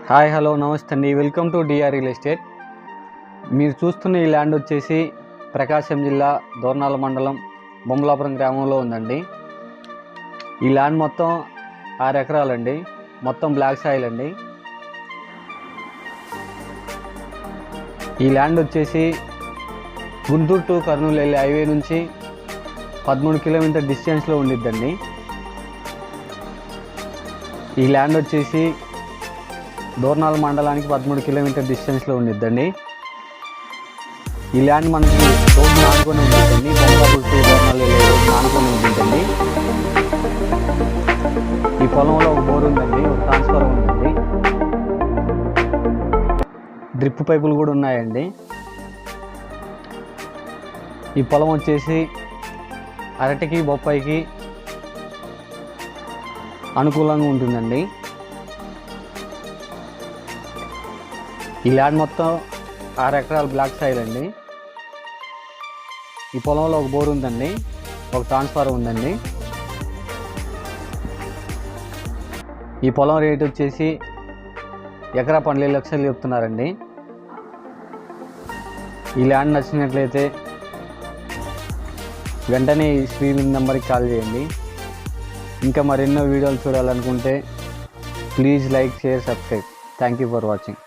Hi hello నమస్తే అండి, welcome to DR real estate. మీరు చూస్తున్న ఈ ల్యాండ్ వచ్చేసి ప్రకాశం జిల్లా దోర్నాల మండలం బొమ్మలాపురం గ్రామంలో ఉందండి. ఈ ల్యాండ్ మొత్తం 6 ఎకరాలండి. మొత్తం బ్లాక్ సాయిల్ అండి. ఈ ల్యాండ్ వచ్చేసి గుంటూరు టు కర్నూలు వెళ్ళే హైవే నుంచి 13 కిలోమీటర్ డిస్టెన్స్లో ఉండిద్దండి. ఈ ల్యాండ్ వచ్చేసి దోర్నాల మండలానికి 13 కిలోమీటర్ డిస్టెన్స్లో ఉండిద్దండి. ఈ ల్యాండ్ మనకి రోడ్డు నానుకొని ఉంటుందండి. బొమ్మలాపురం టు దోర్నాల రోడ్డు నానుకొని ఉంటుందండి. ఈ పొలంలో ఒక బోర్ ఉందండి, ఒక ట్రాన్స్ఫార్మర్ ఉందండి, డ్రిప్ పైపులు కూడా ఉన్నాయండి. ఈ పొలం వచ్చేసి అరటికి బొప్పాయికి అనుకూలంగా ఉంటుందండి. ఈ ల్యాండ్ మొత్తం 6 ఎకరాల బ్లాక్ సాయిల్ అండి. ఈ పొలంలో ఒక బోర్ ఉందండి, ఒక ట్రాన్స్ఫార్మర్ ఉందండి. ఈ పొలం రేట్ వచ్చేసి ఎకరా 12 లక్షలు చెప్తున్నారండి. ఈ ల్యాండ్ నచ్చినట్లయితే వెంటనే ఈ స్క్రీన్ నెంబర్కి కాల్ చేయండి. ఇంకా మరెన్నో వీడియోలు చూడాలనుకుంటే please like, share, subscribe. Thank you for watching.